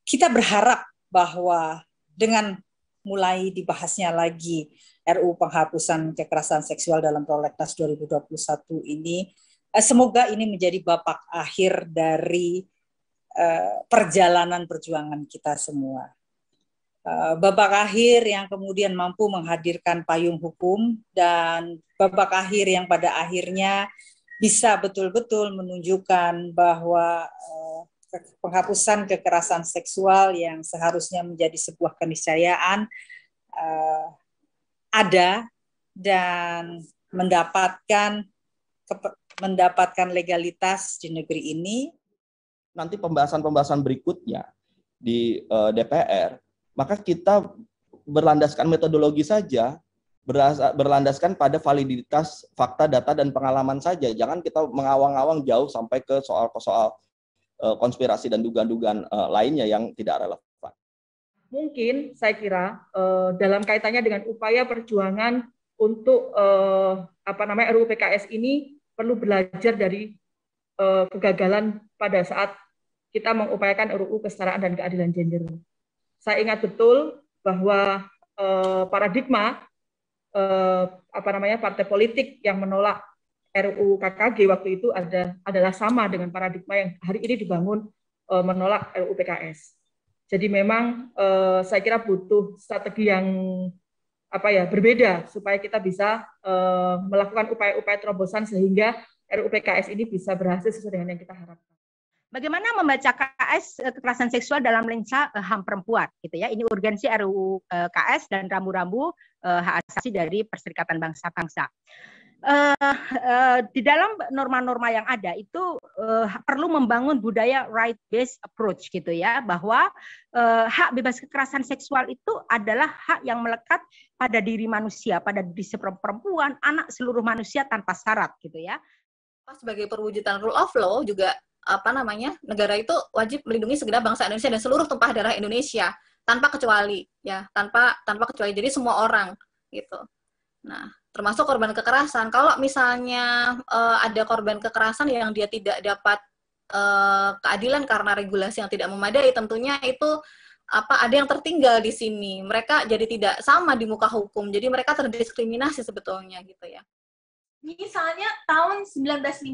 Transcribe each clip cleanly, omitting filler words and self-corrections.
kita berharap bahwa dengan mulai dibahasnya lagi RUU penghapusan kekerasan seksual dalam prolegnas 2021 ini, semoga ini menjadi babak akhir dari perjalanan perjuangan kita semua. Babak akhir yang kemudian mampu menghadirkan payung hukum dan babak akhir yang pada akhirnya bisa betul-betul menunjukkan bahwa penghapusan kekerasan seksual yang seharusnya menjadi sebuah keniscayaan ada dan mendapatkan legalitas di negeri ini. Nanti pembahasan-pembahasan berikutnya di DPR, maka kita berlandaskan metodologi saja, berlandaskan pada validitas fakta, data, dan pengalaman saja. Jangan kita mengawang-awang jauh sampai ke soal-soal konspirasi dan dugaan-dugaan lainnya yang tidak relevan. Mungkin saya kira dalam kaitannya dengan upaya perjuangan untuk RUU PKS ini perlu belajar dari kegagalan pada saat kita mengupayakan RUU kesetaraan dan keadilan gender. Saya ingat betul bahwa paradigma partai politik yang menolak RUU KKG waktu itu adalah sama dengan paradigma yang hari ini dibangun menolak RUU PKS. Jadi memang saya kira butuh strategi yang berbeda supaya kita bisa melakukan upaya-upaya terobosan sehingga RUU PKS ini bisa berhasil sesuai dengan yang kita harapkan. Bagaimana membaca KS kekerasan seksual dalam lensa HAM perempuan, gitu ya? Ini urgensi RUU KS dan rambu-rambu hak asasi dari Perserikatan Bangsa-Bangsa. Di dalam norma-norma yang ada itu perlu membangun budaya right-based approach, gitu ya, bahwa hak bebas kekerasan seksual itu adalah hak yang melekat pada diri manusia, pada diri perempuan, anak, seluruh manusia tanpa syarat, gitu ya. Sebagai perwujudan rule of law juga negara itu wajib melindungi segenap bangsa Indonesia dan seluruh tumpah darah Indonesia tanpa kecuali, ya, tanpa kecuali, jadi semua orang gitu. Nah, termasuk korban kekerasan. Kalau misalnya ada korban kekerasan yang dia tidak dapat keadilan karena regulasi yang tidak memadai, tentunya itu ada yang tertinggal di sini. Mereka jadi tidak sama di muka hukum. Jadi mereka terdiskriminasi sebetulnya gitu ya. Misalnya tahun 1915,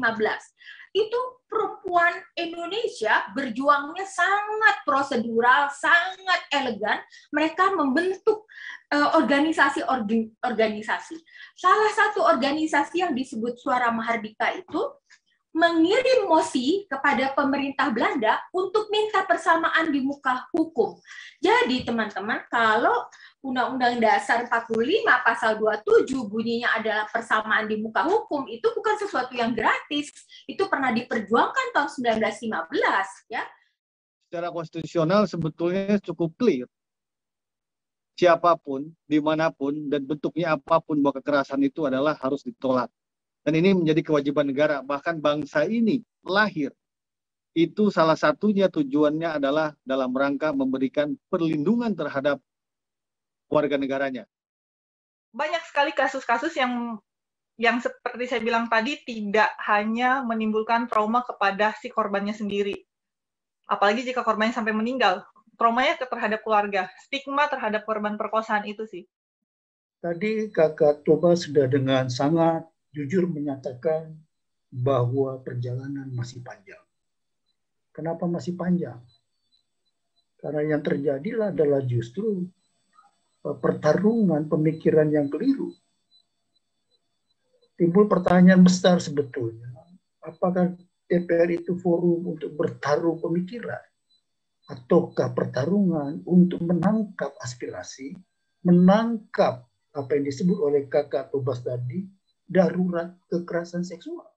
itu perempuan Indonesia berjuangnya sangat prosedural, sangat elegan. Mereka membentuk organisasi-organisasi. Salah satu organisasi yang disebut Suara Mahardika itu mengirim mosi kepada pemerintah Belanda untuk minta persamaan di muka hukum. Jadi teman-teman, kalau Undang-Undang Dasar 45 pasal 27 bunyinya adalah persamaan di muka hukum, itu bukan sesuatu yang gratis. Itu pernah diperjuangkan tahun 1915, ya. Secara konstitusional sebetulnya cukup clear. Siapapun, dimanapun, dan bentuknya apapun bahwa kekerasan itu adalah harus ditolak. Dan ini menjadi kewajiban negara. Bahkan bangsa ini lahir. Itu salah satunya tujuannya adalah dalam rangka memberikan perlindungan terhadap warga negaranya. Banyak sekali kasus-kasus yang seperti saya bilang tadi tidak hanya menimbulkan trauma kepada si korbannya sendiri. Apalagi jika korbannya sampai meninggal. Traumanya terhadap keluarga. Stigma terhadap korban perkosaan itu sih. Tadi Kakak Toba sudah dengan sangat jujur menyatakan bahwa perjalanan masih panjang. Kenapa masih panjang? Karena yang terjadi adalah justru pertarungan pemikiran yang keliru. Timbul pertanyaan besar sebetulnya, apakah DPR itu forum untuk bertarung pemikiran? Ataukah pertarungan untuk menangkap aspirasi, menangkap apa yang disebut oleh Kakak Tobas tadi, darurat kekerasan seksual?